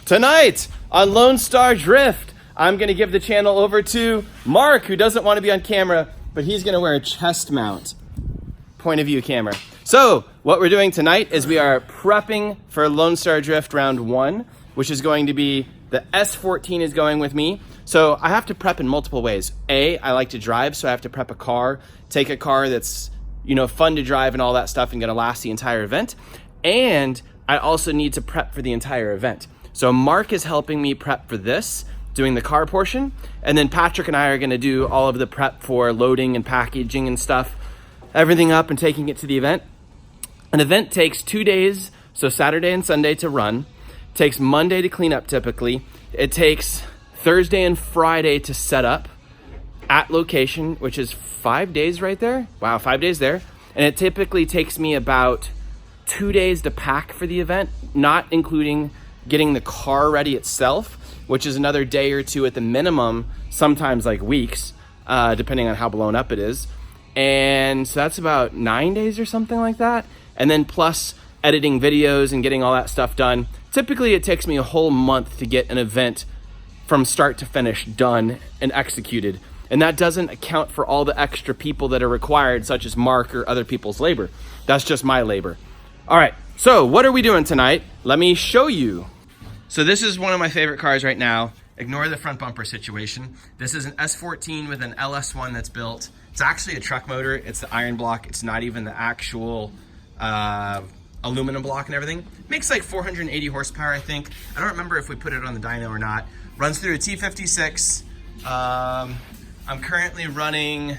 Tonight on Lone Star Drift, I'm going to give the channel over to Mark, who doesn't want to be on camera, but he's going to wear a chest mount point of view camera. So what we're doing tonight is we are prepping for Lone Star Drift round 1, which is going to be the S14 is going with me. So I have to prep in multiple ways. I like to drive, so I have to prep a car, take a car that's, fun to drive and all that stuff and going to last the entire event. And I also need to prep for the entire event. So Mark is helping me prep for this, doing the car portion, and then Patrick and I are gonna do all of the prep for loading and packaging and stuff, everything up and taking it to the event. An event takes 2 days, so Saturday and Sunday to run. It takes Monday to clean up typically. It takes Thursday and Friday to set up at location, which is 5 days right there. Wow, 5 days there. And it typically takes me about 2 days to pack for the event, not including getting the car ready itself, which is another day or two at the minimum, sometimes like weeks, depending on how blown up it is. And so that's about 9 days or something like that. And then plus editing videos and getting all that stuff done. Typically it takes me a whole month to get an event from start to finish done and executed. And that doesn't account for all the extra people that are required, such as Mark or other people's labor. That's just my labor. All right, so what are we doing tonight? Let me show you. So this is one of my favorite cars right now. Ignore the front bumper situation. This is an S14 with an LS1 that's built. It's actually a truck motor. It's the iron block. It's not even the actual aluminum block and everything. Makes like 480 horsepower, I think. I don't remember if we put it on the dyno or not. Runs through a T56. I'm currently running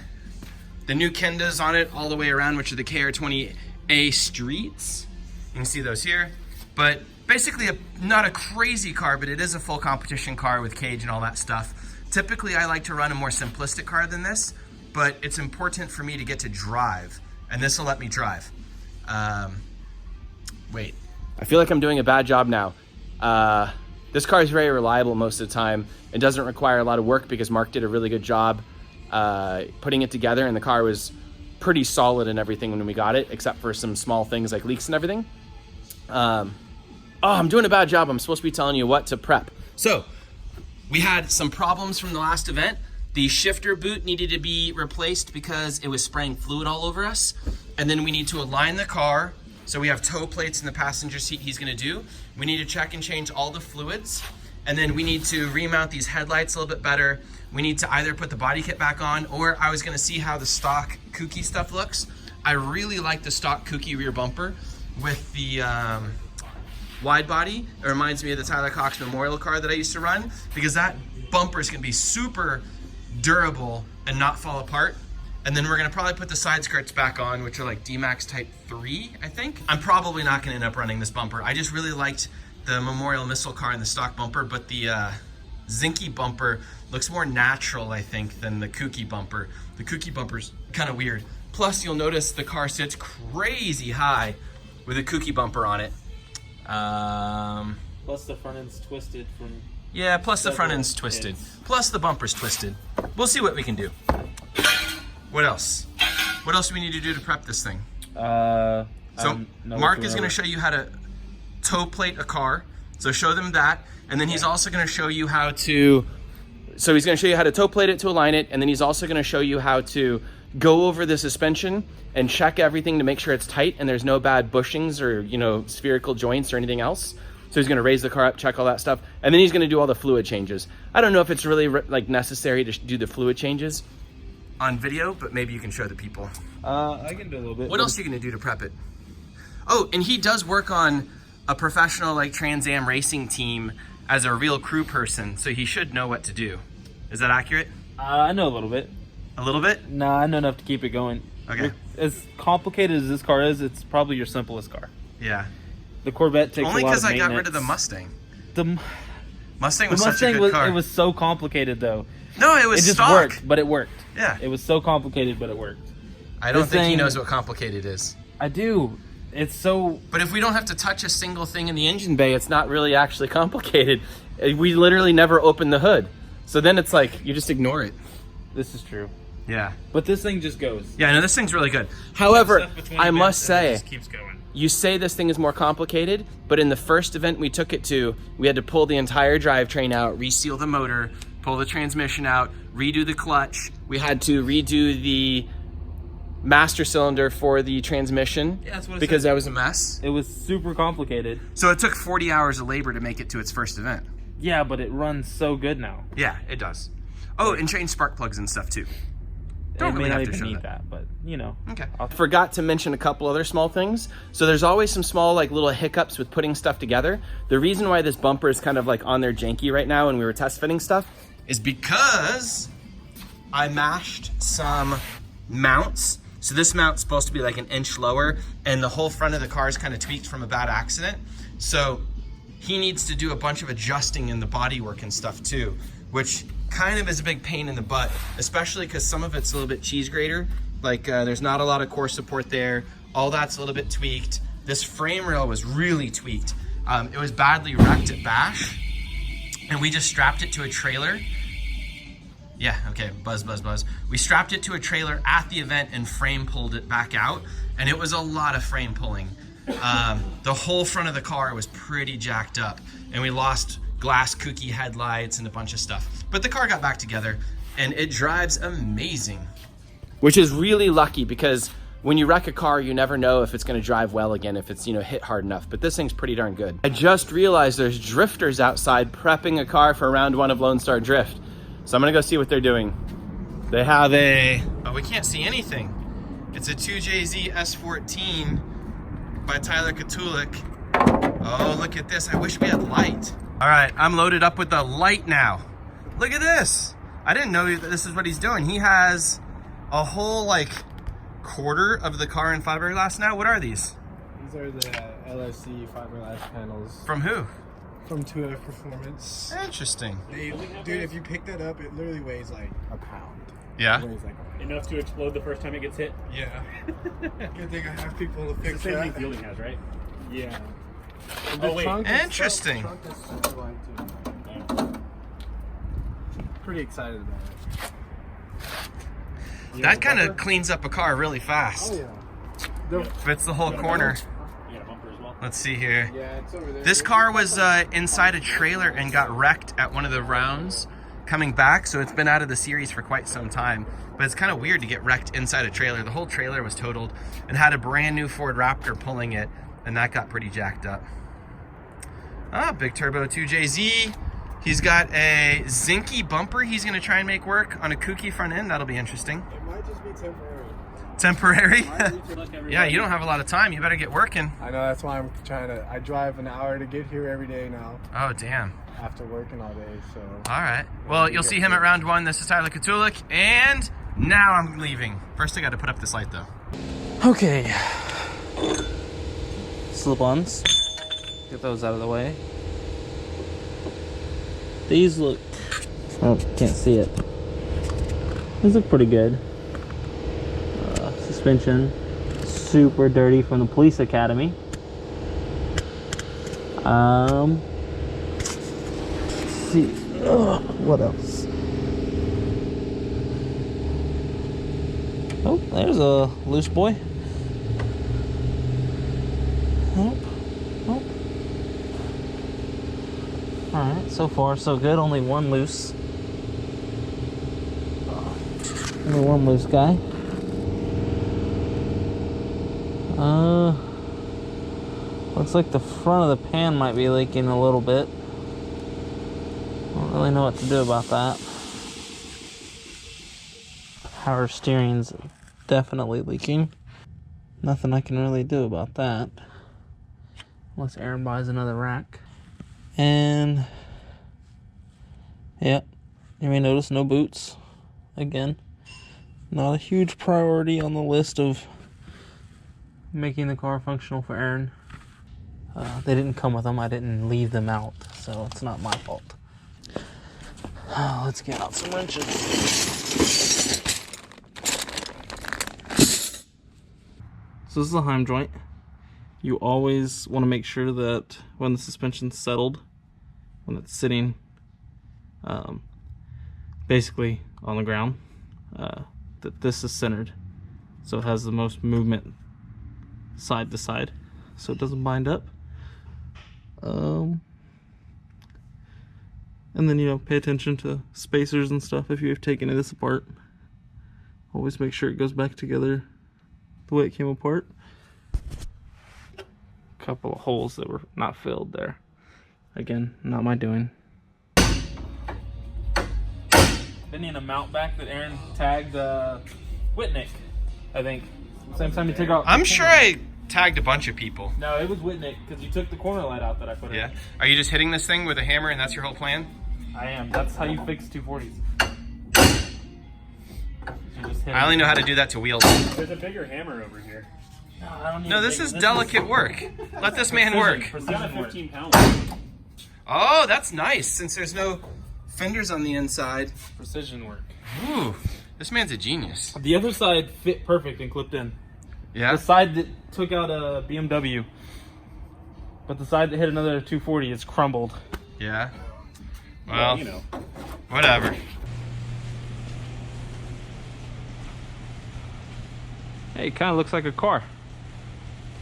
the new Kendas on it all the way around, which are the KR20A Streets. You can see those here. But basically not a crazy car, but it is a full competition car with cage and all that stuff. Typically I like to run a more simplistic car than this, but it's important for me to get to drive, and this will let me drive. Wait, I feel like I'm doing a bad job now. This car is very reliable most of the time. It doesn't require a lot of work because Mark did a really good job putting it together, and the car was pretty solid and everything when we got it, except for some small things like leaks and everything. Oh, I'm doing a bad job. I'm supposed to be telling you what to prep. So we had some problems from the last event. The shifter boot needed to be replaced because it was spraying fluid all over us. And then we need to align the car. So we have toe plates in the passenger seat he's gonna do. We need to check and change all the fluids. And then we need to remount these headlights a little bit better. We need to either put the body kit back on, or I was gonna see how the stock kooky stuff looks. I really like the stock kooky rear bumper with the wide body. It reminds me of the Tyler Cox Memorial car that I used to run, because that bumper is gonna be super durable and not fall apart. And then we're gonna probably put the side skirts back on, which are like D-Max Type 3, I think. I'm probably not gonna end up running this bumper. I just really liked the Memorial Missile car and the stock bumper, but the Zinky bumper looks more natural, I think, than the kooky bumper. The kooky bumper's kind of weird. Plus, you'll notice the car sits crazy high with a kooky bumper on it. Plus the front end's twisted from... Yeah, plus the front end's twisted. Plus the bumper's twisted. We'll see what we can do. What else? What else do we need to do to prep this thing? So Mark is gonna show you how to toe plate a car. So show them that. And then he's also gonna show you how to, so he's gonna show you how to toe plate it to align it. And then he's also gonna show you how to go over the suspension and check everything to make sure it's tight and there's no bad bushings or, spherical joints or anything else. So he's gonna raise the car up, check all that stuff. And then he's gonna do all the fluid changes. I don't know if it's really necessary to do the fluid changes on video, but maybe you can show the people. I can do a little bit. What else are you gonna do to prep it? Oh, and he does work on a professional Trans Am racing team as a real crew person, so he should know what to do. Is that accurate? I know a little bit. A little bit? Nah, I know enough to keep it going. Okay. As complicated as this car is, it's probably your simplest car. Yeah. The Corvette takes only a lot of because I maintenance. got rid of the Mustang. The Mustang was such a good car. It was so complicated though. No, it was It just stock. worked, but it worked. Yeah. It was so complicated, but it worked. I don't think he knows what complicated is. I do. It's so... But if we don't have to touch a single thing in the engine bay, it's not really actually complicated. We literally never open the hood. So then it's like, you just ignore it. This is true. Yeah. But this thing just goes. Yeah, no, this thing's really good. However, I must say, it just keeps going. you say this thing is more complicated, but in the first event we took it to, we had to pull the entire drivetrain out, reseal the motor, pull the transmission out, redo the clutch. We had to redo the master cylinder for the transmission because that was a mess. It was super complicated. So it took 40 hours of labor to make it to its first event. Yeah, but it runs so good now. Yeah, it does. Oh, and change spark plugs and stuff too. Don't really have to show that, but you know. Okay. I forgot to mention a couple other small things. So there's always some small like little hiccups with putting stuff together. The reason why this bumper is kind of like on there janky right now and we were test fitting stuff is because I mashed some mounts. So this mount's supposed to be like an inch lower and the whole front of the car is kind of tweaked from a bad accident. So he needs to do a bunch of adjusting in the bodywork and stuff too, which kind of is a big pain in the butt, especially because some of it's a little bit cheese grater. Like there's not a lot of core support there. All that's a little bit tweaked. This frame rail was really tweaked. It was badly wrecked at Bash and we just strapped it to a trailer. Yeah, okay, buzz, buzz, buzz. We strapped it to a trailer at the event and frame pulled it back out. And it was a lot of frame pulling. The whole front of the car was pretty jacked up and we lost glass kooky headlights and a bunch of stuff. But the car got back together and it drives amazing. Which is really lucky because when you wreck a car, you never know if it's gonna drive well again, if it's, you know, hit hard enough, but this thing's pretty darn good. I just realized there's drifters outside prepping a car for round 1 of Lone Star Drift. So I'm gonna go see what they're doing. They have oh, we can't see anything. It's a 2JZ S14 by Tyler Katulik. Oh, look at this, I wish we had light. All right, I'm loaded up with the light now. Look at this. I didn't know that this is what he's doing. He has a whole like quarter of the car in fiberglass now. What are these? These are the LSC fiberglass panels. From who? From 2F Performance. Interesting. Dude, if you pick that up, it literally weighs like a pound. Yeah? It weighs like a pound. Enough to explode the first time it gets hit? Yeah. Good thing I have people to fix It's the same thing that. Fielding has, right? Yeah. And Oh, wait. Interesting. The trunk is super light too. Pretty excited about it. That kind of cleans up a car really fast. Oh yeah. The, Fits the whole corner. You got a bumper as well? Let's see here. yeah, it's over there. This car was inside a trailer and got wrecked at one of the rounds coming back, so it's been out of the series for quite some time. But it's kind of weird to get wrecked inside a trailer. The whole trailer was totaled and had a brand new Ford Raptor pulling it, and that got pretty jacked up. Ah, big turbo 2JZ. He's got a zinky bumper he's gonna try and make work on a kooky front end. That'll be interesting. It might just be temporary. Temporary? Yeah, you don't have a lot of time. You better get working. I know, that's why I'm trying to. I drive an hour to get here every day now Oh, damn. after working all day, so. All right. Well, you'll see him at round 1. This is Tyler Katulik, and now I'm leaving. First, I got to put up this light, though. Okay. Slip-ons. Get those out of the way. These look... Oh, can't see it. These look pretty good. Suspension. Super dirty from the police academy. Let's see. Ugh, what else? Oh, there's a loose boy. Nope. Nope. Alright, so far so good. Only one loose. Only one loose guy. Looks like the front of the pan might be leaking a little bit. Don't really know what to do about that. Power steering's definitely leaking. Nothing I can really do about that. Unless Aaron buys another rack. And yeah, you may notice no boots. Again, not a huge priority on the list of making the car functional for Aaron. They didn't come with them. I didn't leave them out, so it's not my fault. Let's get out some wrenches. So this is a Heim joint. You always want to make sure that when the suspension's settled, when it's sitting basically on the ground, that this is centered, so it has the most movement side to side. so it doesn't bind up. And then, you know, pay attention to spacers and stuff if you've taken this apart. Always make sure it goes back together the way it came apart. Couple of holes that were not filled there. Again, not my doing. Then in a mount back that Aaron tagged Whitnick, I think. Same time you took out. I'm sure I tagged a bunch of people. No, it was Whitnick because you took the corner light out that I put in. Yeah. Are you just hitting this thing with a hammer and that's your whole plan? I am. That's how you fix 240s. You just hit I only know how to do that to wheels. There's a bigger hammer over here. No, I don't need No, this is delicate work. Let this man work. It's got 15 pounds. Oh, that's nice, since there's no fenders on the inside. Precision work. Ooh, this man's a genius. The other side fit perfect and clipped in. Yeah? The side that took out a BMW, but the side that hit another 240 is crumbled. Yeah? Well, you know. whatever. Hey, it kind of looks like a car,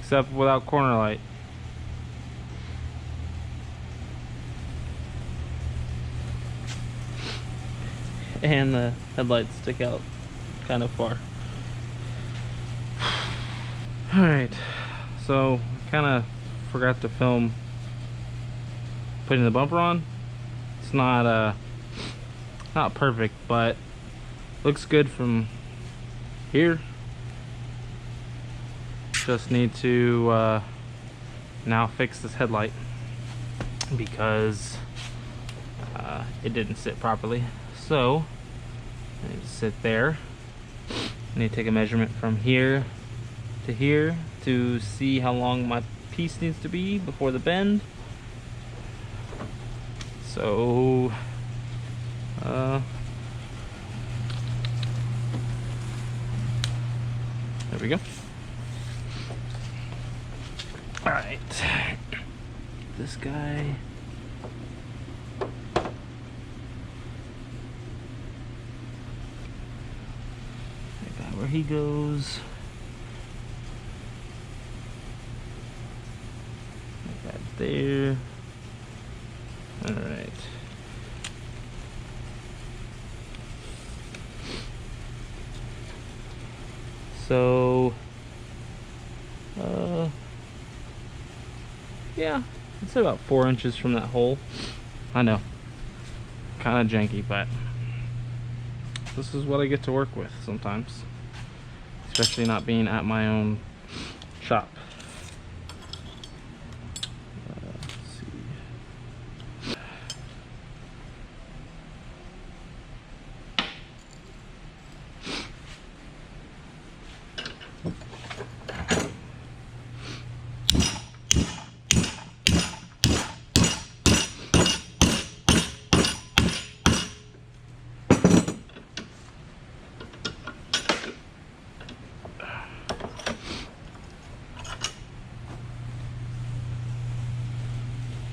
except without corner light. And the headlights stick out kind of far. Alright, so kind of forgot to film putting the bumper on. It's not perfect, but looks good from here. Just need to now fix this headlight because it didn't sit properly. So I need to sit there. I need to take a measurement from here to see how long my piece needs to be before the bend. So there we go. All right, this guy. Where he goes. Like that there. Alright. So yeah, it's about 4 inches from that hole. I know. Kinda janky, but this is what I get to work with sometimes. Especially not being at my own shop. Let's see.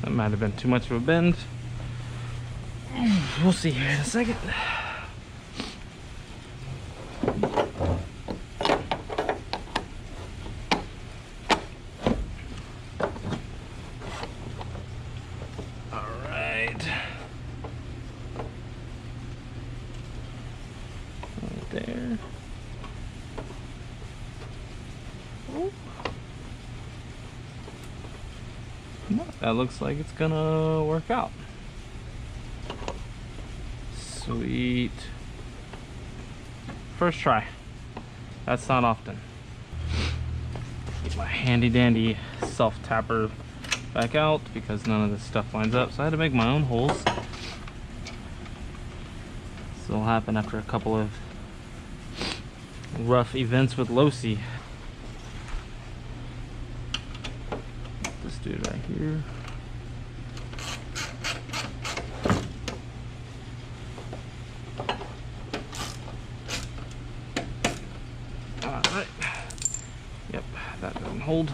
That might have been too much of a bend. We'll see here in a second. All right. Right there. Oh. That looks like it's gonna work out. Sweet. First try. That's not often. Get my handy dandy self tapper back out because none of this stuff lines up, so I had to make my own holes. This will happen after a couple of rough events with Losi. This dude right here. Alright. Yep, that doesn't hold.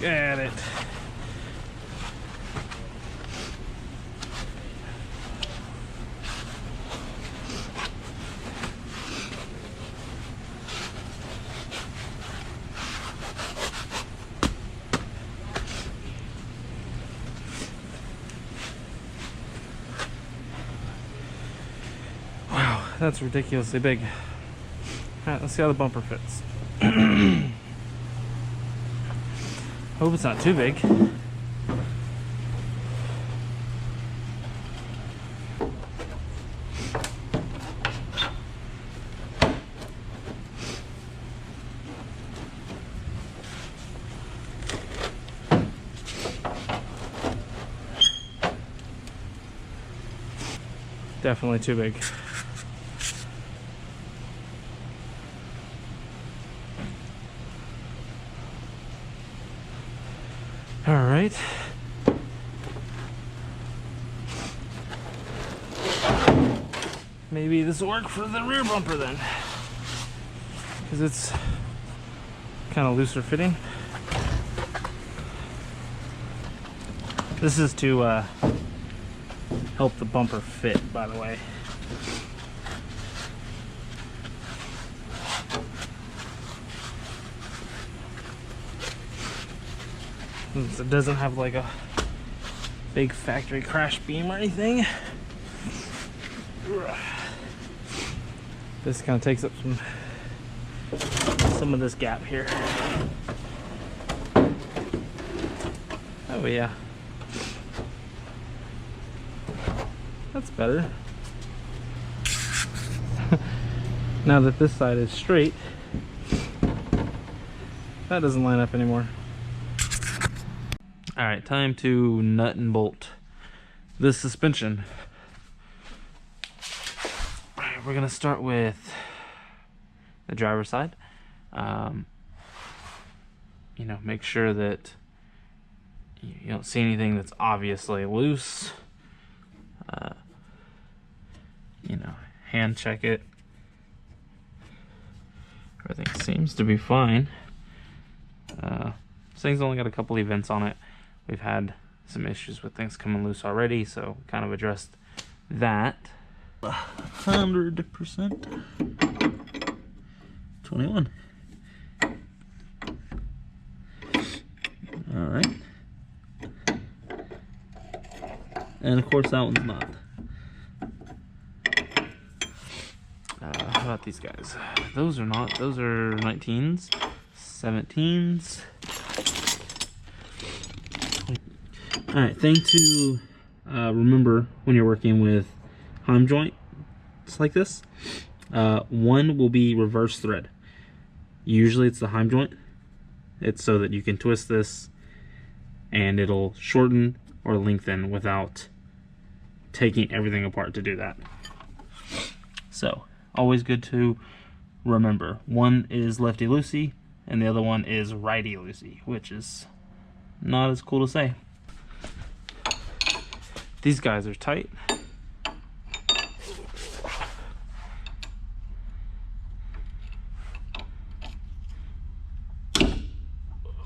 Look at it. Wow, that's ridiculously big. Alright, let's see how the bumper fits. Hope it's not too big. Definitely too big. All right. Maybe this will work for the rear bumper then, because it's kind of looser fitting. This is to help the bumper fit, by the way. Since it doesn't have like a big factory crash beam or anything. This kind of takes up some of this gap here. Oh yeah. That's better. Now that this side is straight, that doesn't line up anymore. All right, time to nut and bolt this suspension. All right, we're gonna start with the driver's side. You know, make sure that you don't see anything that's obviously loose. You know, hand check it. Everything seems to be fine. This thing's only got a couple events on it. We've had some issues with things coming loose already, so kind of addressed that. 100%. 21. All right. And of course that one's not. How about these guys? Those are not. Those are 19s, 17s. All right, thing to remember when you're working with heim joints like this, one will be reverse thread. Usually it's the heim joint. It's so that you can twist this and it'll shorten or lengthen without taking everything apart to do that. So, always good to remember. One is lefty-loosey and the other one is righty-loosey, which is not as cool to say. These guys are tight.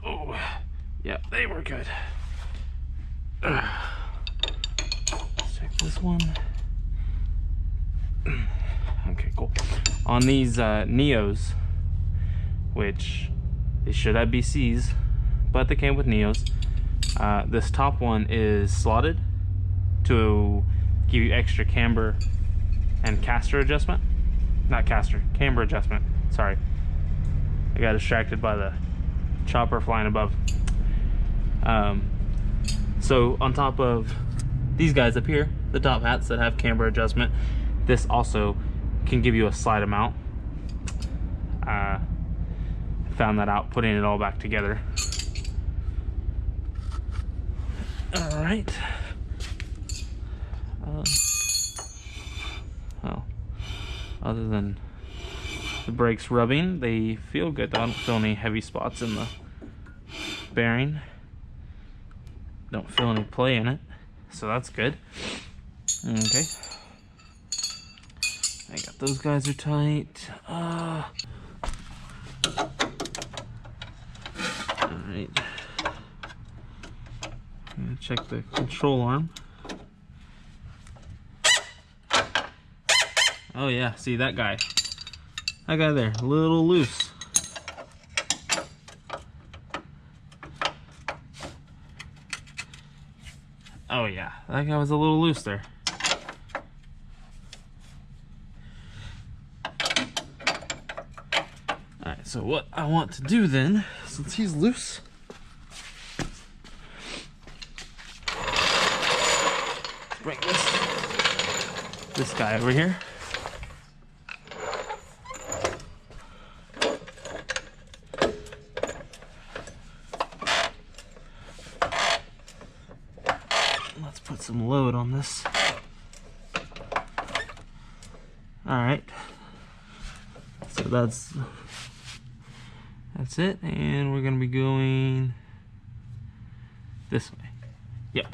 Oh, yeah, they were good. Let's check this one. Okay, cool. On these Neos, which they should have BCs, but they came with Neos. This top one is slotted to give you extra camber and caster adjustment. Not caster, camber adjustment. Sorry. I got distracted by the chopper flying above. So on top of these guys up here, the top hats that have camber adjustment, this also can give you a slide amount. Found that out putting it all back together. All right. Well, other than the brakes rubbing, they feel good. I don't feel any heavy spots in the bearing. Don't feel any play in it, so that's good. Okay. I got those guys are tight. Alright. gonna check the control arm. Oh yeah, see that guy. That guy there, a little loose. Oh yeah, that guy was a little loose there. Alright, so what I want to do then, since he's loose, bring this guy over here. Let's put some load on this. Alright. So that's it, and we're gonna be going this way. Yep.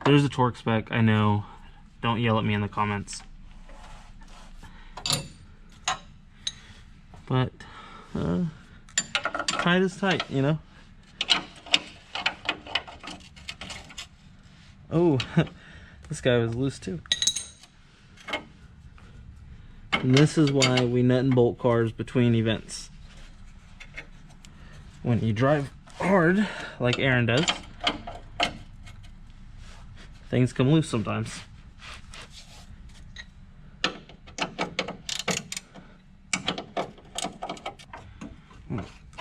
There's the torque spec, I know. Don't yell at me in the comments. But tight is tight, you know? Oh, this guy was loose too. And this is why we nut and bolt cars between events. When you drive hard, like Aaron does, things come loose sometimes.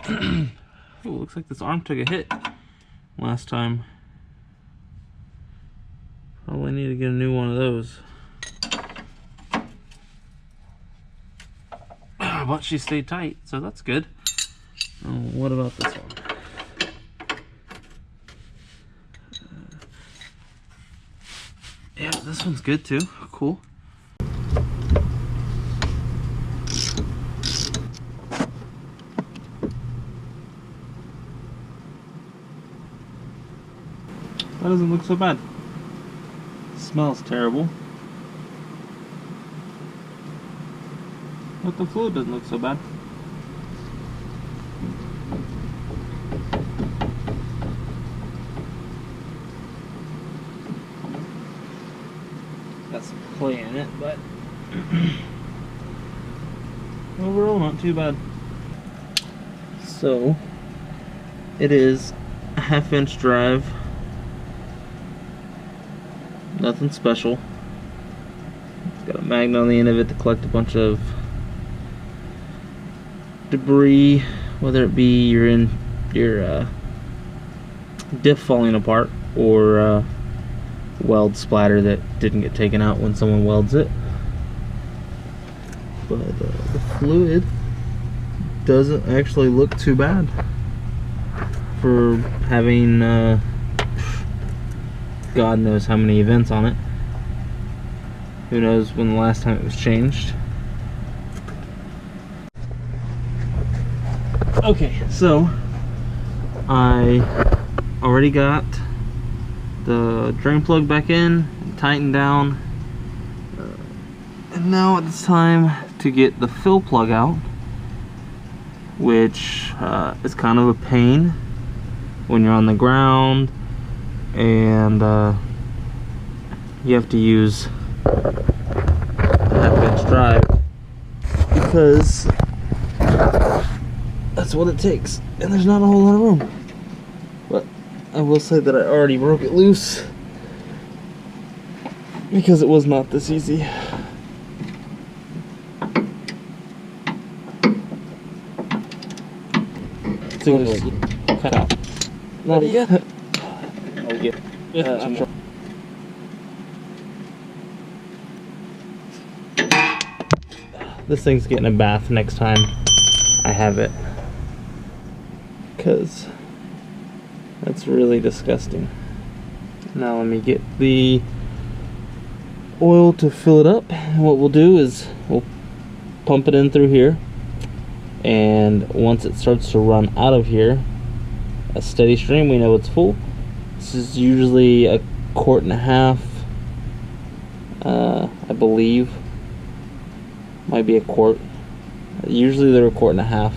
Oh, looks like this arm took a hit last time. Probably need to get a new one of those. But she stayed tight, so that's good. Oh, what about this one? Yeah, this one's good too. Cool. That doesn't look so bad. Smells terrible. But the fluid doesn't look so bad. Got some clay in it, but overall not too bad. So it is a 1/2 inch drive. Nothing special. It's got a magnet on the end of it to collect a bunch of debris, whether it be your diff falling apart or weld splatter that didn't get taken out when someone welds it. But the fluid doesn't actually look too bad for having God knows how many events on it. Who knows when the last time it was changed. Okay, so I already got the drain plug back in, tightened down, and now it's time to get the fill plug out, which is kind of a pain when you're on the ground and you have to use a 1/2 inch drive because that's what it takes, and there's not a whole lot of room. But I will say that I already broke it loose because it was not this easy. So just cut out. Not yet. I'll get. This thing's getting a bath next time I have it, because that's really disgusting. Now let me get the oil to fill it up. What we'll do is we'll pump it in through here, and once it starts to run out of here, a steady stream, we know it's full. This is usually 1.5 quarts, I believe, Might be a quart. Usually they're a quart and a half.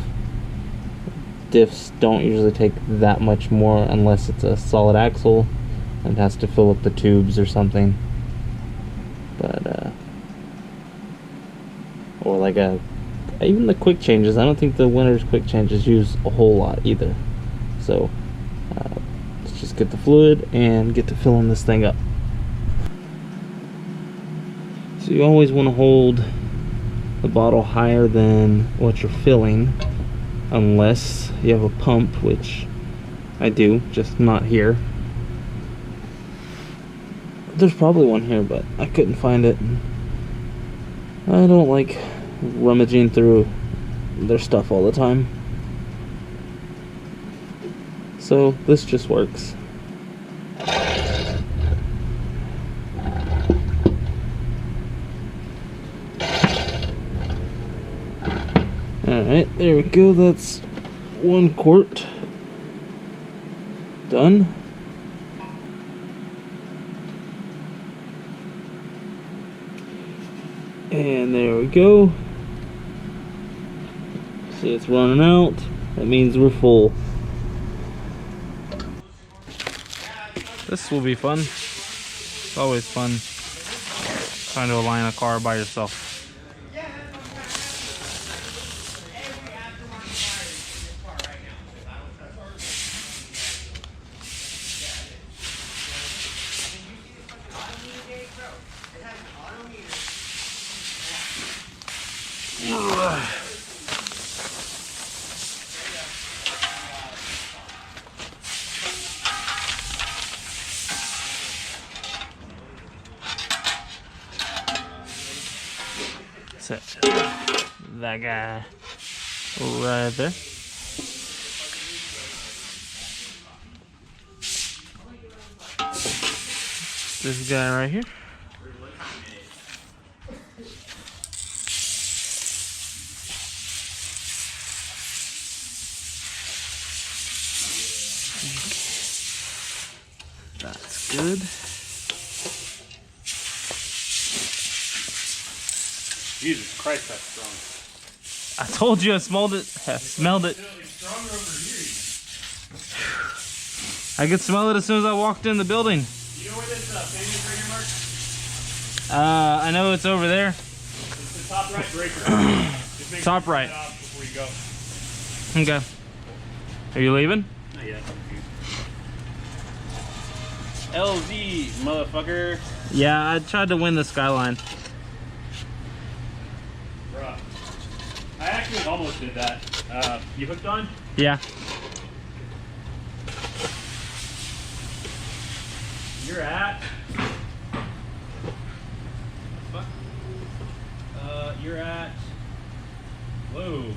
Diffs don't usually take that much more unless it's a solid axle and has to fill up the tubes or something. But or like even the quick changes, I don't think the Winter's quick changes use a whole lot either. So let's just get the fluid and get to filling this thing up. So you always want to hold the bottle higher than what you're filling, unless you have a pump, which I do, just not here. There's probably one here, but I couldn't find it. I don't like rummaging through their stuff all the time. So this just works. Alright, there we go. That's 1 quart done. And there we go. See, it's running out. That means we're full. This will be fun. It's always fun trying to align a car by yourself. Set that guy right there. This guy right here. That's good. Jesus Christ, that's strong. I told you I smelled it. I smelled it. It's stronger over here. I could smell it as soon as I walked in the building. You know where this pin is right here, Mark? I know it's over there. It's the top right breaker. Just make Top sure you right. turn it off before you go. Okay. Are you leaving? Not yet. LZ, motherfucker. Yeah, I tried to win the Skyline. Bruh. I actually almost did that. You hooked on? Yeah. You're at. Fuck. You're at. Whoa.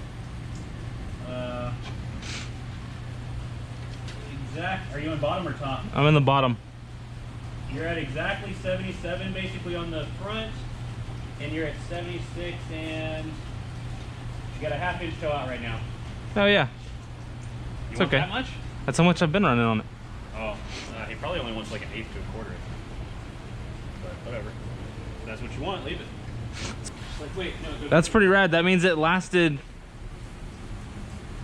Exact. Are you on bottom or top? I'm in the bottom. You're at exactly 77 basically on the front, and you're at 76, and you got a ½ inch toe out right now. Oh yeah. You It's want okay. that much? That's how much I've been running on it. Oh, he probably only wants like 1/8 to 1/4. But whatever. If that's what you want, leave it. Like, wait, no. Go That's pretty rad. That means it lasted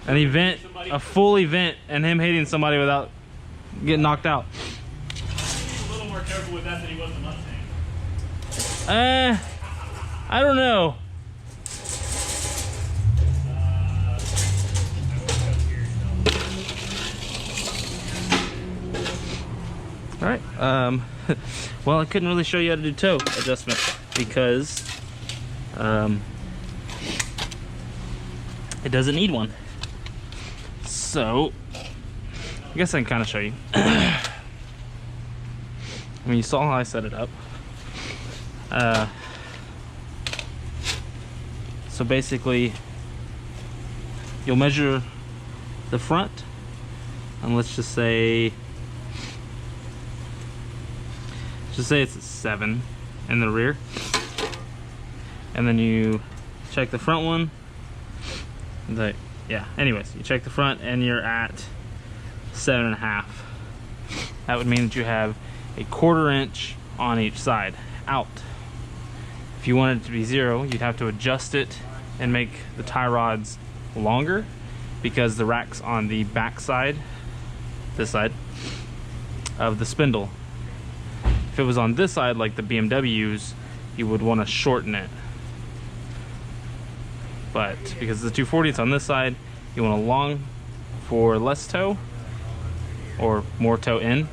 an event, a full event, and him hitting somebody without getting knocked out. He's a little more careful with that than he was the Mustang. I don't know. All right. Well, I couldn't really show you how to do toe adjustment because it doesn't need one. So I guess I can kind of show you. I mean, you saw how I set it up. So basically, you'll measure the front, and let's just say it's a 7 in the rear, and then you check the front one. Anyways, you check the front and you're at 7.5. That would mean that you have a 1/4 inch on each side out. If If you want it to be 0, you'd have to adjust it and make the tie rods longer, because the rack's on the back side, this side, of the spindle. If it was on this side, like the BMWs, you would want to shorten it. But because the 240 is on this side, you want a long for less toe, or more toe in,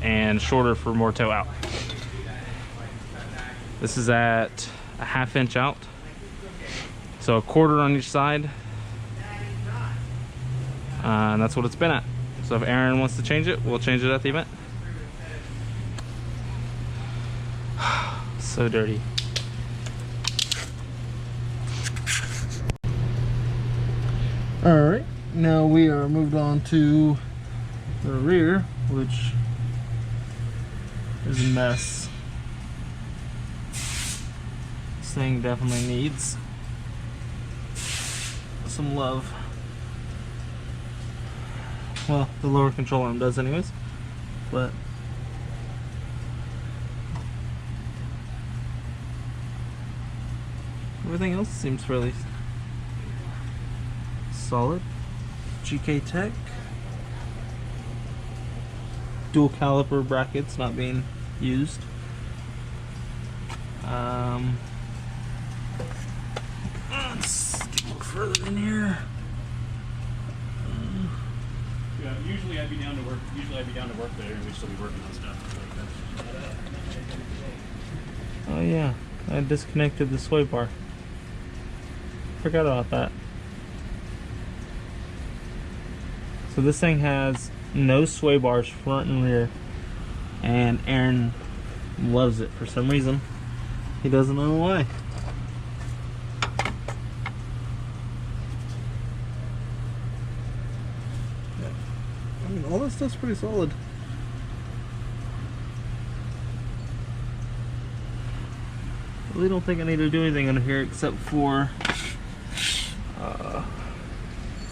and shorter for more toe out. This is at a 1/2 inch out, so a 1/4 on each side, and that's what it's been at. So if Aaron wants to change it, we'll change it at the event. So dirty. Alright, now we are moved on to the rear, which is a mess. This thing definitely needs some love. Well, the lower control arm does anyways, but everything else seems fairly solid. GK Tech. Dual caliper brackets not being used. Let's get a little further in here. Yeah, usually I'd be down to work. There, and we'd still be working on stuff. Oh yeah, I disconnected the sway bar. Forgot about that. So this thing has no sway bars front and rear, and Aaron loves it for some reason. He doesn't know why. I mean, all this stuff's pretty solid. I really don't think I need to do anything under here except for